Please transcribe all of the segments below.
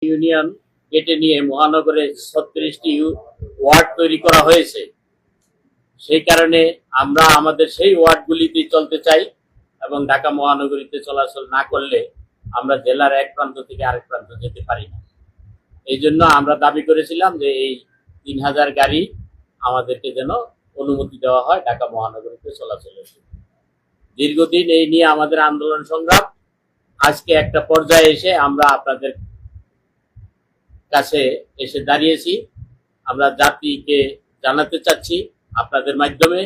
Union কেটে নিয়ে মহানগরে 36টি word তৈরি করা হয়েছে। সেই কারণে আমরা আমাদের সেই ওয়ার্ডগুলিতে চলতে চাই এবং ঢাকা মহানগরীতে চলাচল না করলে আমরা জেলার এক প্রান্ত থেকে আরেক প্রান্ত যেতে পারি না। এই জন্য আমরা দাবি করেছিলাম যে এই 3000 গাড়ি আমাদেরকে যেন অনুমতি দেওয়া হয় ঢাকা মহানগরীতে চলাচলের। দীর্ঘদিন এই নিয়ে আমাদের আন্দোলন সংগ্রাম আজকে একটা পর্যায়ে এসে আমরা আপনাদের কাছে এসে দাঁড়িয়েছি। আমরা জাতিকে জানাতে চাচ্ছি আপনাদের মাধ্যমে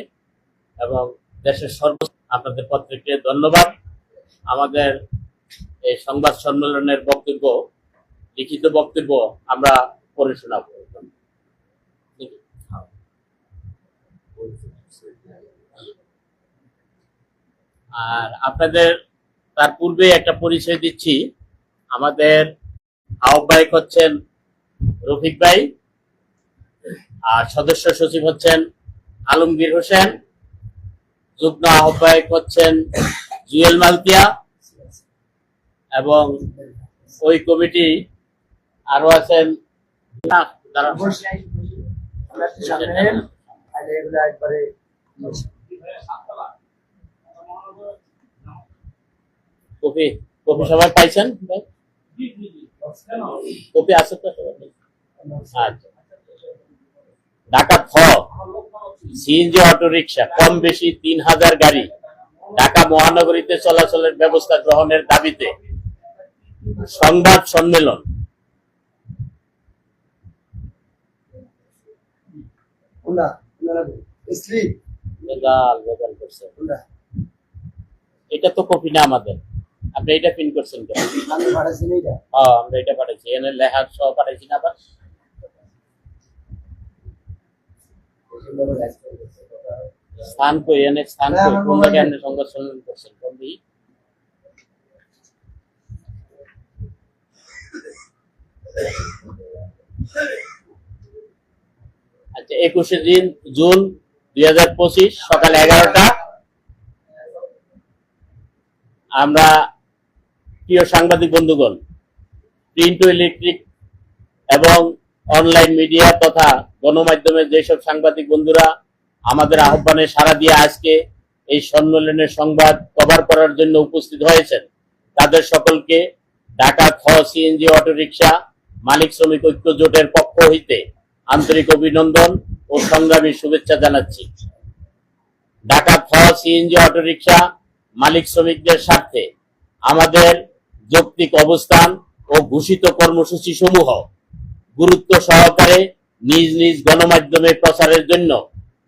এবং দেশের আপনাদের পত্রিকাকে ধন্যবাদ। আমাদের এই সংবাদ সম্মেলনের বক্তব্য, লিখিত বক্তব্য আমরা পড়ে শোনাবো। আর আপনাদের তার পূর্বে একটা পরিচয় দিচ্ছি। আমাদের আহ্বায়ক হচ্ছেন রফিক ভাই, আর সদস্য সচিব হচ্ছেন আলমগীর হোসেন, যুগ্ম আহ্বায়ক হচ্ছেন জুয়েল মালতিয়া এবং ওই কমিটি আরো আছেন কপি কপি সবাই পাইছেন? কপি আছে তো সবাই? আচ্ছা। ঢাকা সিএনজি অটো রিক্সা কম বেশি 3000 গাড়ি ঢাকা মহানগরীতে চলাচলের ব্যবস্থা গ্রহণের দাবিতে সংবাদ সম্মেলন। এটা তো কপি না আমাদের, আপনি এটা প্রিন্ট করছেন কেন? আমরা এটা পাঠাইছি, এনে লেখা সহ পাঠাইছি না। আবার স্থান কই, এনে স্থান কই, কোন জায়গায় আপনি সংবাদ সম্মেলন করছেন? কোন দিই? আচ্ছা, 21শে জুন 2025 সকাল 11টা। আমরা প্রিয় সাংবাদিক বন্ধুগণ, প্রিন্ট ও ইলেকট্রিক এবং অনলাইন মিডিয়া তথা গণমাধ্যমের যেসব সাংবাদিক বন্ধুরা আমাদের আহ্বানে সাড়া দিয়ে আজকে এই সম্মেলনের সংবাদ কভার করার জন্য উপস্থিত হয়েছেন, তাদের সকলকে ঢাকা সিএনজি অটো রিক্সা মালিক শ্রমিক ঐক্য জোটের পক্ষ হইতে আন্তরিক অভিনন্দন ও সংগ্রামী শুভেচ্ছা জানাচ্ছি। ঢাকা সিএনজি অটো রিক্সা মালিক শ্রমিকদের স্বার্থে আমাদের যৌক্তিক অবস্থান ও ঘোষিত কর্মসূচি সমূহ গুরুত্ব সহকারে নিজ নিজ গণমাধ্যমে প্রচারের জন্য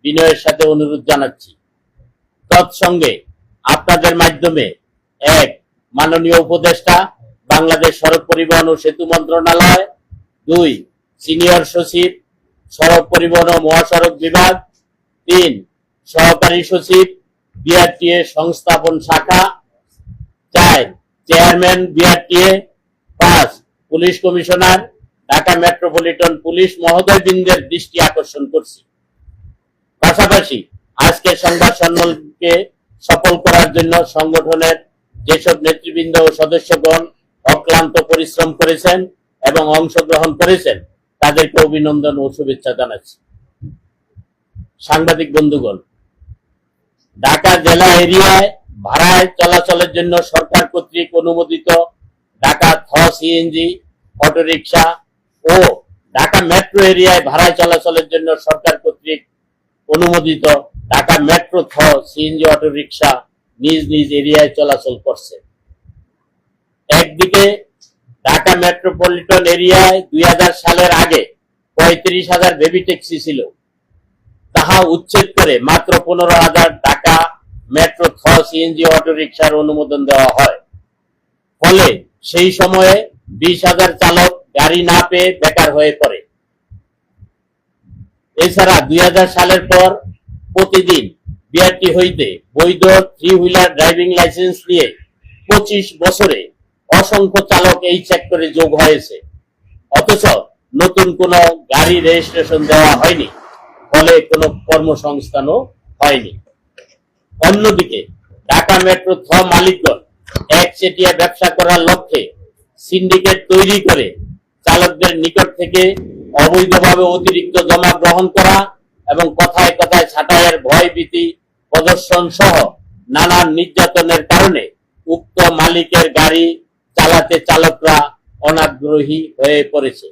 বিনয়ের সাথে অনুরোধ জানাচ্ছি। তৎসঙ্গে আপনাদের মাধ্যমে এক, মাননীয় উপদেষ্টা বাংলাদেশ সড়ক পরিবহন ও সেতু মন্ত্রণালয়, 2, সিনিয়র সচিব সড়ক পরিবহন ও মহাসড়ক বিভাগ, 3, সহকারী সচিব বিআরটিএ সংস্থাপন শাখা, 4, chairman BRTA, 5, police commissioner Dhaka metropolitan police মহোদয়বৃন্দের দৃষ্টি আকর্ষণ করছি। পাশাপাশি আজকের সংবাদ সম্মেলনকে সফল করার জন্য সংগঠনের যেসব নেতৃবৃন্দ ও সদস্যগণ অক্লান্ত পরিশ্রম করেছেন এবং অংশগ্রহণ করেছেন তাদেরকে অভিনন্দন ও শুভেচ্ছা জানাচ্ছি। সাংবাদিক বন্ধুগণ, ঢাকা জেলা এরিয়ায় ভাড়ায় চলাচলের জন্য সরকার কর্তৃক অনুমোদিত ঢাকা সিএনজি অটোরিকশা ও ঢাকা মেট্রো এরিয়ায় ভাড়ায় চলাচলের জন্য সরকার কর্তৃক অনুমোদিত ঢাকা মেট্রো সিএনজি অটোরিকশা নিজ নিজ এরিয়ায় চলাচল করছে। একদিকে ঢাকা মেট্রোপলিটন এরিয়ায় 2000 সালের আগে 35,000 বেবি ট্যাক্সি ছিল, তাহা উচ্ছেদ করে মাত্র 15,000 ঢাকা মেট্রো সিএনজি অটোরিকশার অনুমোদন দেওয়া হয়। ফলে সেই সময়ে 20,000 চালক গাড়ি না পেয়ে বেকার হয়ে পড়ে। এছাড়া 2000 সালের পর প্রতিদিন বিআরটি হইতে বৈধ 3 হুইলার ড্রাইভিং লাইসেন্স নিয়ে 25 বছরে অসংখ্য চালক এই সেক্টরে যোগ হয়েছে, অথচ নতুন কোনো গাড়ি রেজিস্ট্রেশন দেওয়া হয়নি, ফলে কোনো কর্মসংস্থানও হয়নি। অন্যদিকে ঢাকা মেট্রো মালিকগণ একচেটিয়া ব্যবসা করার লক্ষ্যে সিন্ডিকেট তৈরি করে চালকদের নিকট থেকে অবৈধভাবে অতিরিক্ত জমা গ্রহণ করা এবং কথায় কথায় ছাঁটাইয়ের ভয় ভীতি প্রদর্শন সহ নানান নির্যাতনের কারণে উক্ত মালিকের গাড়ি চালাতে চালকরা অনাগ্রহী হয়ে পড়েছে।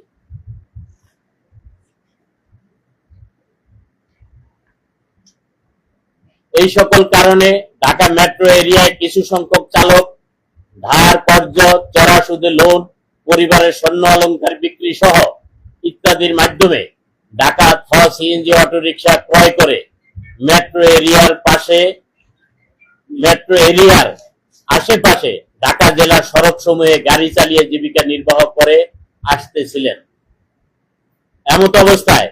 এই সকল কারণে ঢাকা মেট্রো এরিয়ায় কিছু সংখ্যক চালক ধার কর্জ, চড়া সুদে লোন, পরিবারের স্বর্ণ অলংকার বিক্রি সহ ইত্যাদির মাধ্যমে ঢাকা সিএনজি অটোরিকশা ক্রয় করে মেট্রো এরিয়ার আশেপাশে ঢাকা জেলার সড়ক সমূহে গাড়ি চালিয়ে জীবিকা নির্বাহ করে আসতেছিলেন। এমত অবস্থায়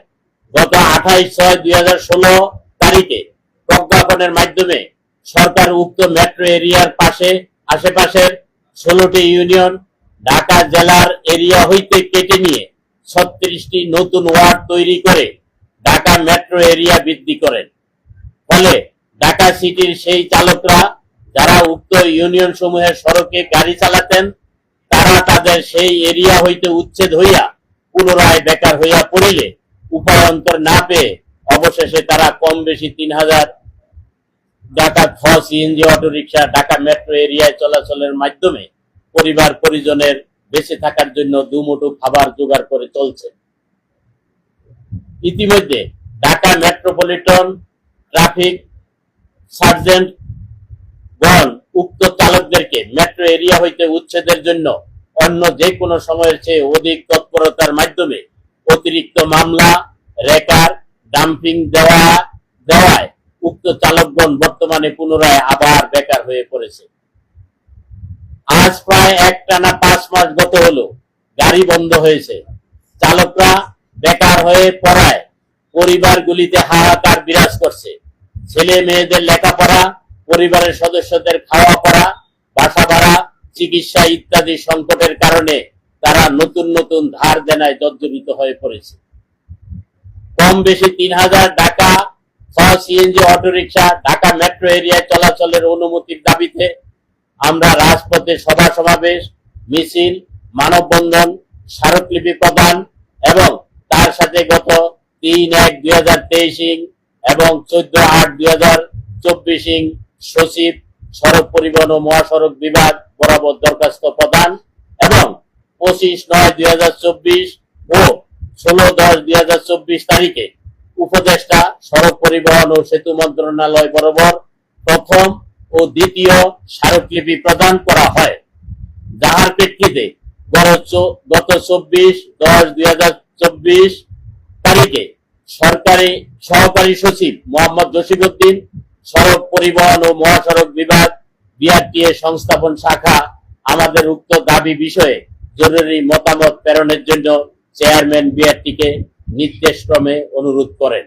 গত 28/6/2016 তারিখে প্রজ্ঞাপনের মাধ্যমে সরকার উক্ত মেট্রো এরিয়ার আশেপাশের 16টি ইউনিয়ন ঢাকা জেলার এরিয়া হইতে কেটে নিয়ে 36টি নতুন ওয়ার্ড তৈরি করে ঢাকা মেট্রো এরিয়া বৃদ্ধি করেন। ফলে ঢাকা সিটির সেই চালকরা যারা উক্ত ইউনিয়ন সমূহের সড়কে গাড়ি চালাতেন, তারা তাদের সেই এরিয়া হইতে উচ্ছেদ হইয়া পুনরায় বেকার হইয়া পড়িলে উপায়ন্তর না পেয়ে অবশেষে তারা কম বেশি 3000 Dhaka CNG auto rickshaw Dhaka metro এরিয়ায় চলাচলের মাধ্যমে পরিবার পরিজনের বেঁচে থাকার জন্য দুমুঠো খাবার জোগাড় করে চলছে। ইতিমধ্যে ঢাকা মেট্রোপলিটন ট্রাফিক সার্জেন্ট গণ উক্ত চালকদেরকে মেট্রো এরিয়া হইতে উচ্ছেদের জন্য অন্য যে কোনো সময়ের চেয়ে অধিক তৎপরতার মাধ্যমে অতিরিক্ত মামলা, রেকার, ডাম্পিং দেওয়ায় উক্ত চালকগণ বর্তমানে পুনরায় আবার বেকার হয়ে পড়েছে। আজ প্রায় একটানা 5 মাস গত হলো গাড়ি বন্ধ হয়েছে। চালকরা বেকার হয়ে পড়ায় পরিবারগুলিতে হাহাকার বিরাজ করছে। ছেলে মেয়েদের লেখাপড়া, পরিবারের সদস্যদের খাওয়া পড়া, বাসা ভাড়া, চিকিৎসা ইত্যাদি সংকটের কারণে তারা নতুন নতুন ধার দেনায় জর্জরিত হয়ে পড়েছে। কম বেশি 3000 Dhaka CNG auto rickshaw Dhaka metro এরিয়ায় চলাচলের অনুমতির দাবিতে আমরা রাজপথে সভা সমাবেশ, মিছিল, মানববন্ধন, স্মারকলিপি প্রদান এবং তার সাথে গত 3/1/2023 এবং 14/8/2024 সচিব, সড়ক পরিবহন ও মহাসড়ক বিভাগ বরাবর দরখাস্ত প্রদান এবং 25/9/2024 ও 16/10/2024 তারিখে উপদেষ্টা, সড়ক পরিবহন ও সেতু মন্ত্রণালয় বরাবর প্রথম ও দ্বিতীয় স্মারকলিপি প্রদান করা হয়, যাহার প্রেক্ষিতে গত 24/10/2024 তারিখে সহকারী সচিব মোহাম্মদ জসিমউদ্দিন, সড়ক পরিবহন ও মহাসড়ক বিভাগ বিআরটিএ সংস্থাপন শাখা আমাদের উক্ত দাবি বিষয়ে জরুরি মতামত প্রেরণের জন্য চেয়ারম্যান বিআরটিকে নির্দেশক্রমে অনুরোধ করেন।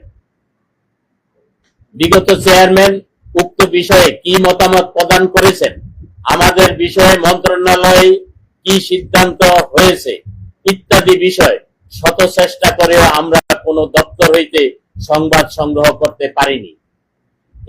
বিগত চেয়ারম্যান উক্ত বিষয়ে কি মতামত প্রদান করেছেন, আমাদের বিষয়ে মন্ত্রণালয়ে কি সিদ্ধান্ত হয়েছে ইত্যাদি বিষয় শত চেষ্টা করেও আমরা কোনো দপ্তর হইতে সংবাদ সংগ্রহ করতে পারিনি।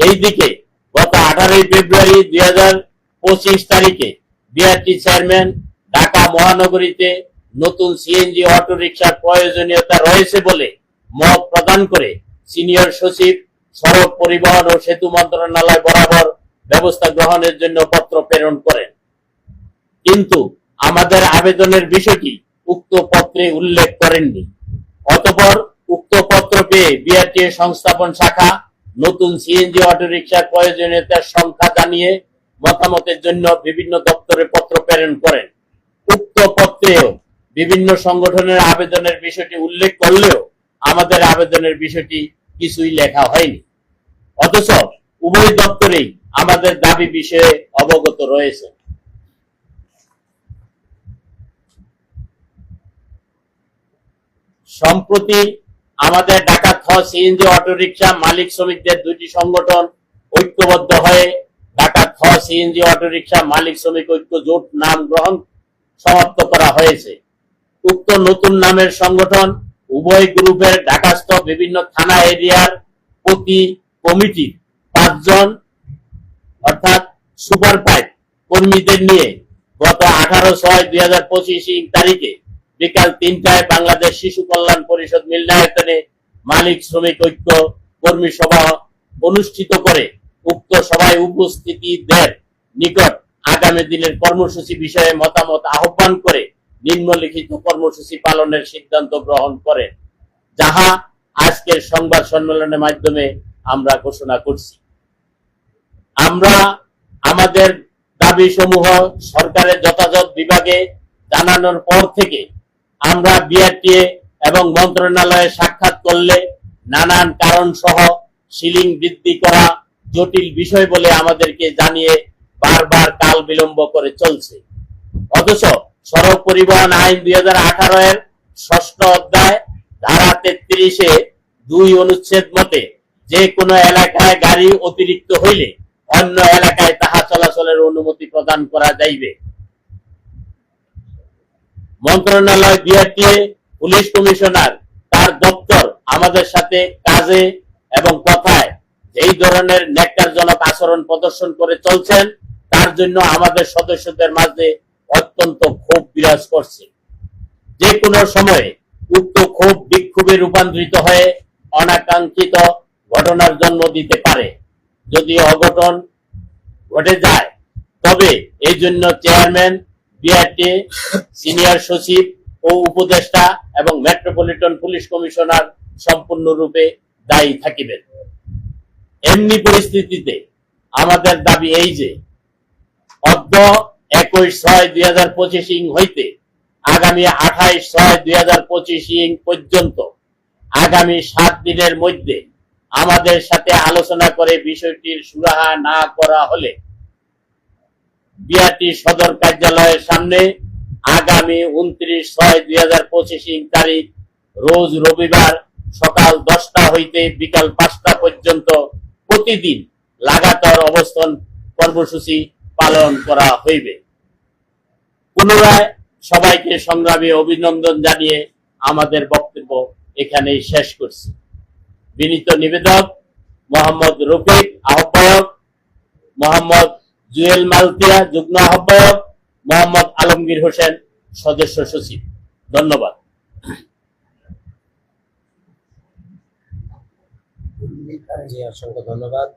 এইদিকে গত 18 ফেব্রুয়ারি 2025 তারিখে বিআরটি চেয়ারম্যান ঢাকা মহানগরীতে নতুন সিএনজি অটোরিকশার প্রয়োজনীয়তা রয়েছে বলে মত প্রদান করে সিনিয়র সচিব, সড়ক পরিবহন ও সেতু মন্ত্রণালয় বরাবর ব্যবস্থা গ্রহণের জন্য পত্র প্রেরণ করেন। কিন্তু আমাদের আবেদনের বিষয়টি উক্ত পত্রে উল্লেখ করেননি। অতঃপর উক্ত পত্র পেয়ে বিআরটিএ সংস্থাপন শাখা নতুন সিএনজি অটোরিকশার প্রয়োজনীয়তার সংখ্যা জানিয়ে মতামতের জন্য বিভিন্ন দপ্তরে পত্র প্রেরণ করেন। উক্ত পত্রেও বিভিন্ন সংগঠনের আবেদনের বিষয়টি উল্লেখ করলেও আমাদের আবেদনের বিষয়টি কিছুই লেখা হয়নি। অথচ উভয় দপ্তরেই আমাদের দাবি বিষয়ে অবগত রয়েছে। সম্প্রতি আমাদের ঢাকা সিএনজি অটোরিকশা মালিক শ্রমিকদের দুইটি সংগঠন ঐক্যবদ্ধ হয়ে ঢাকা সিএনজি অটোরিকশা মালিক শ্রমিক ঐক্য জোট নাম গ্রহণ সমাপ্ত করা হয়েছে। উক্ত নতুন নামের সংগঠন উভয় গ্রুপের ঢাকাস্থ বিভিন্ন থানা এরিয়ার প্রতি কমিটি 5 জন অর্থাৎ সুপার 5 কর্মীদের নিয়ে গত 18/6/2025 তারিখে বিকাল 3টায় বাংলাদেশ শিশু কল্যাণ পরিষদ মিলনায়তনে মালিক শ্রমিক ঐক্য কর্মী সভা অনুষ্ঠিত করে উক্ত সভায় উপস্থিতিদের নিকট আগামী দিনের কর্মসূচি বিষয়ে মতামত আহ্বান করে নিম্নলিখিত কর্মসূচি পালনের সিদ্ধান্ত গ্রহণ করেন, যাহা আজকের সংবাদ সম্মেলনের মাধ্যমে আমরা ঘোষণা করছি। আমরা আমাদের দাবি সমূহ সরকারের যথাযথ বিভাগে জানানোর পর থেকে আমরা বিআরটিএ এবং মন্ত্রণালয়ে সাক্ষাৎ করলে নানান কারণ সহ সিলিং বৃদ্ধি করা জটিল বিষয় বলে আমাদেরকে জানিয়ে বারবার কাল বিলম্ব করে চলছে। অথচ সড়ক পরিবহন আইন 2018 এর 6ষ্ঠ অধ্যায় ধারা 33-এ 2 অনুচ্ছেদ মতে যে কোনো এলাকায় গাড়ি অতিরিক্ত হইলে অন্য এলাকায় তাহা চলাচলের অনুমতি প্রদান করা যাইবে। মন্ত্রণালয়, বিআরটিএ, পুলিশ কমিশনার তার দপ্তর আমাদের সাথে কাজে এবং কথায় যেই ধরনের ন্যাক্কারজনক আচরণ প্রদর্শন করে চলছেন তার জন্য আমাদের সদস্যদের মাঝে অত্যন্ত ক্ষোভ বিরাজ করছে। যে কোনো সময়ে উক্ত ক্ষোভ বিক্ষোভে রূপান্তরিত হয়ে অনাকাঙ্ক্ষিত ঘটনার জন্ম দিতে পারে। যদি অঘটন ঘটে যায় তবে এই জন্য চেয়ারম্যান, বিআরটিএ, সিনিয়র সচিব ও উপদেষ্টা এবং মেট্রোপলিটন পুলিশ কমিশনার সম্পূর্ণরূপে দায়ী থাকিবেন। এমনি পরিস্থিতিতে আমাদের দাবি এই যে অদ্য 21/6/2025 হইতে আগামী 28/6/2025 পর্যন্ত আগামী 7 দিনের মধ্যে আমাদের সাথে আলোচনা করে বিষয়টির সুরাহা না করা হলে বিআরটি সদর কার্যালয়ের সামনে আগামী 29/6/2025 তারিখ রোজ রবিবার সকাল 10টা হইতে বিকাল 5টা পর্যন্ত প্রতিদিন লাগাতার অবস্থান কর্মসূচি পালন করা হইবে। পুনরায় সবাইকে সংগ্রামী অভিনন্দন জানিয়ে আমাদের বক্তব্য এখানেই শেষ করছি। বিনীত নিবেদক মোহাম্মদ রফিক, আহ্বায়ক মোহাম্মদ জুয়েল মালতিয়া, যুগ্ম আহ্বায়ক মোহাম্মদ আলমগীর হোসেন, সদস্য সচিব। ধন্যবাদ। জি, অসংখ্য ধন্যবাদ।